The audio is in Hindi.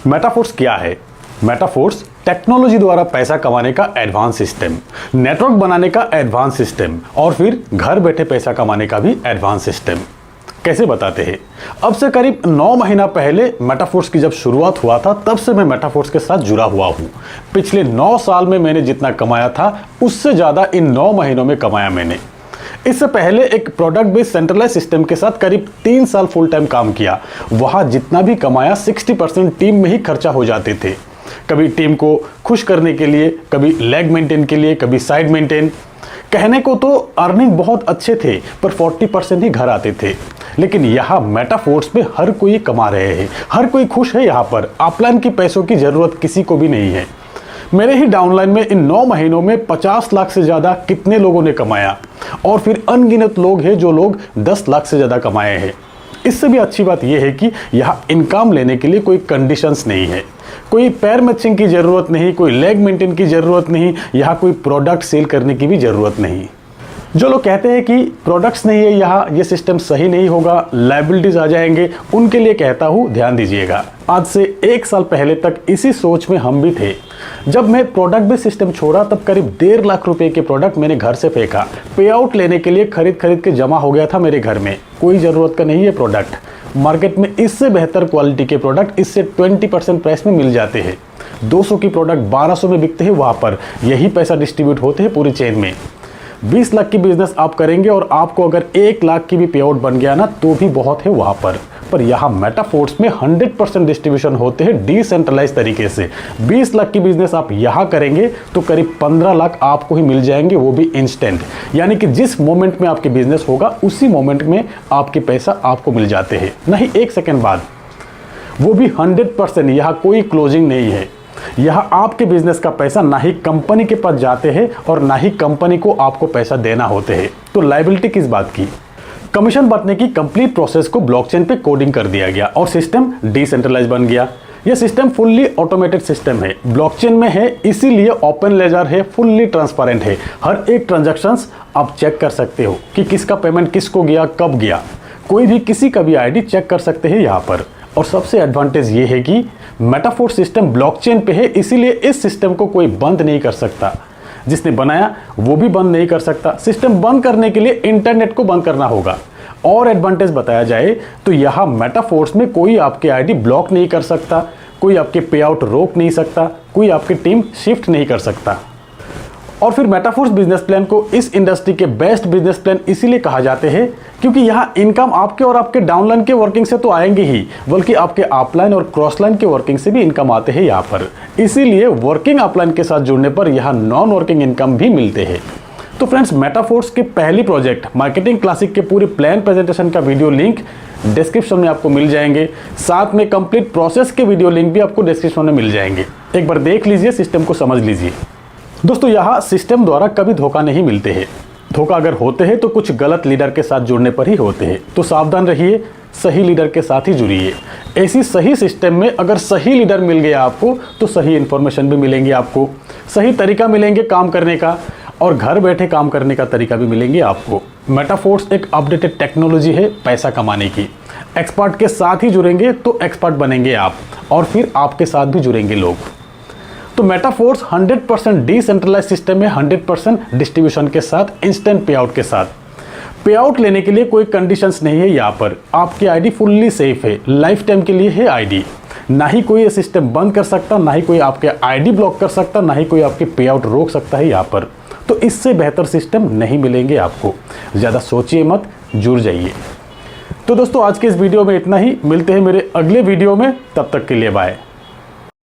मेटाफोर्स क्या है? मेटाफोर्स टेक्नोलॉजी द्वारा पैसा कमाने का एडवांस सिस्टम, नेटवर्क बनाने का एडवांस सिस्टम और फिर घर बैठे पैसा कमाने का भी एडवांस सिस्टम। कैसे बताते हैं? अब से करीब 9 महीना पहले मेटाफोर्स की जब शुरुआत हुआ था तब से मैं मेटाफोर्स के साथ जुड़ा हुआ हूँ। पिछले 9 साल में मैंने जितना कमाया था उससे ज़्यादा इन 9 महीनों में कमाया मैंने। इससे पहले एक प्रोडक्ट बेस्ड सेंट्रलाइज सिस्टम के साथ करीब 3 साल फुल टाइम काम किया। वहाँ जितना भी कमाया 60% टीम में ही खर्चा हो जाते थे। कभी टीम को खुश करने के लिए, कभी लेग मेंटेन के लिए, कभी साइड मेंटेन। कहने को तो अर्निंग बहुत अच्छे थे पर 40% ही घर आते थे। लेकिन यहाँ मेटाफोर्स में हर कोई कमा रहे हैं, हर कोई खुश है। यहाँ पर अपलाइन की पैसों की जरूरत किसी को भी नहीं है। मेरे ही डाउनलाइन में इन 9 महीनों में 50 लाख से ज़्यादा कितने लोगों ने कमाया और फिर अनगिनत लोग हैं जो लोग 10 लाख से ज़्यादा कमाए हैं। इससे भी अच्छी बात यह है कि यहाँ इनकम लेने के लिए कोई कंडीशंस नहीं है, कोई पैर मैचिंग की ज़रूरत नहीं, कोई लेग मेंटेन की ज़रूरत नहीं, यहाँ कोई प्रोडक्ट सेल करने की भी ज़रूरत नहीं। जो लोग कहते हैं कि प्रोडक्ट्स नहीं है यहाँ, ये सिस्टम सही नहीं होगा, लायबिलिटीज आ जाएंगे, उनके लिए कहता हूँ ध्यान दीजिएगा। आज से 1 साल पहले तक इसी सोच में हम भी थे। जब मैं प्रोडक्ट बेस्ड सिस्टम छोड़ा तब करीब 1.5 लाख रुपए के प्रोडक्ट मैंने घर से फेंका। पे आउट लेने के लिए खरीद के जमा हो गया था मेरे घर में। कोई ज़रूरत का नहीं है प्रोडक्ट। मार्केट में इससे बेहतर क्वालिटी के प्रोडक्ट इससे 20% प्राइस में मिल जाते हैं। 200 की प्रोडक्ट 1200 में बिकते हैं। वहाँ पर यही पैसा डिस्ट्रीब्यूट होते हैं पूरी चेन में। 20 लाख की बिजनेस आप करेंगे और आपको अगर 1 लाख की भी पे आउट बन गया ना तो भी बहुत है वहाँ पर यहाँ मेटाफोर्स में 100% डिस्ट्रीब्यूशन होते हैं डिसेंट्रलाइज तरीके से। 20 लाख की बिजनेस आप यहाँ करेंगे तो करीब 15 लाख आपको ही मिल जाएंगे, वो भी इंस्टेंट। यानी कि जिस मोमेंट में आपकी बिजनेस होगा उसी मोमेंट में आपके पैसा आपको मिल जाते हैं, नहीं 1 सेकेंड बाद, वो भी 100%। यहाँ कोई क्लोजिंग नहीं है। यहाँ आपके बिजनेस का पैसा ना ही कंपनी के पास जाते हैं और ना ही कंपनी को आपको पैसा देना होते हैं। तो लायबिलिटी किस बात की? कमीशन बांटने की कंप्लीट प्रोसेस को ब्लॉकचेन पे कोडिंग कर दिया गया और सिस्टम डिसेंट्रलाइज बन गया। यह सिस्टम फुल्ली ऑटोमेटेड सिस्टम है, ब्लॉकचेन में है, इसीलिए ओपन लेजर है, फुल्ली ट्रांसपेरेंट है। हर एक ट्रांजैक्शंस आप चेक कर सकते हो कि किसका पेमेंट किसको गया, कब गया। कोई भी किसी का भी आईडी चेक कर सकते हैं यहाँ पर। और सबसे एडवांटेज ये है कि मेटाफोर्स सिस्टम ब्लॉकचेन पे है, इसीलिए इस सिस्टम को कोई बंद नहीं कर सकता। जिसने बनाया वो भी बंद नहीं कर सकता। सिस्टम बंद करने के लिए इंटरनेट को बंद करना होगा। और एडवांटेज बताया जाए तो यहाँ मेटाफोर्स में कोई आपके आईडी ब्लॉक नहीं कर सकता, कोई आपके पे आउट रोक नहीं सकता, कोई आपकी टीम शिफ्ट नहीं कर सकता। और फिर मेटाफोर्स बिजनेस प्लान को इस इंडस्ट्री के बेस्ट बिजनेस प्लान इसीलिए कहा जाते हैं क्योंकि यहाँ इनकम आपके और आपके डाउनलाइन के वर्किंग से तो आएंगे ही, बल्कि आपके अपलाइन और क्रॉसलाइन के वर्किंग से भी इनकम आते हैं यहाँ पर। इसीलिए वर्किंग अपलाइन के साथ जुड़ने पर यहाँ नॉन वर्किंग इनकम भी मिलते हैं। तो फ्रेंड्स, मेटाफोर्स के पहली प्रोजेक्ट मार्केटिंग क्लासिक के पूरे प्लान प्रेजेंटेशन का वीडियो लिंक डिस्क्रिप्शन में आपको मिल जाएंगे। साथ में कंप्लीट प्रोसेस के वीडियो लिंक भी आपको डिस्क्रिप्शन में मिल जाएंगे। एक बार देख लीजिए, सिस्टम को समझ लीजिए। दोस्तों, यहाँ सिस्टम द्वारा कभी धोखा नहीं मिलते हैं। धोखा अगर होते हैं तो कुछ गलत लीडर के साथ जुड़ने पर ही होते हैं। तो सावधान रहिए, सही लीडर के साथ ही जुड़िए। ऐसी सही सिस्टम में अगर सही लीडर मिल गया आपको तो सही इन्फॉर्मेशन भी मिलेंगे आपको, सही तरीका मिलेंगे काम करने का और घर बैठे काम करने का तरीका भी मिलेंगे आपको। मेटाफोर्स एक अपडेटेड टेक्नोलॉजी है पैसा कमाने की। एक्सपर्ट के साथ ही जुड़ेंगे तो एक्सपर्ट बनेंगे आप और फिर आपके साथ भी जुड़ेंगे लोग। तो मेटाफोर्स 100% डिसेंट्रलाइज सिस्टम है, 100% डिस्ट्रीब्यूशन के साथ, इंस्टेंट पे आउट के साथ। पे आउट लेने के लिए कोई कंडीशंस नहीं है यहाँ पर। आपकी आईडी फुल्ली सेफ है, लाइफ टाइम के लिए है आईडी। ना ही कोई ये सिस्टम बंद कर सकता, ना ही कोई आपके आईडी ब्लॉक कर सकता, ना ही कोई आपके पे आउट रोक सकता है यहाँ पर। तो इससे बेहतर सिस्टम नहीं मिलेंगे आपको। ज़्यादा सोचिए मत, जुड़ जाइए। तो दोस्तों, आज के इस वीडियो में इतना ही। मिलते हैं मेरे अगले वीडियो में, तब तक के लिए बाय।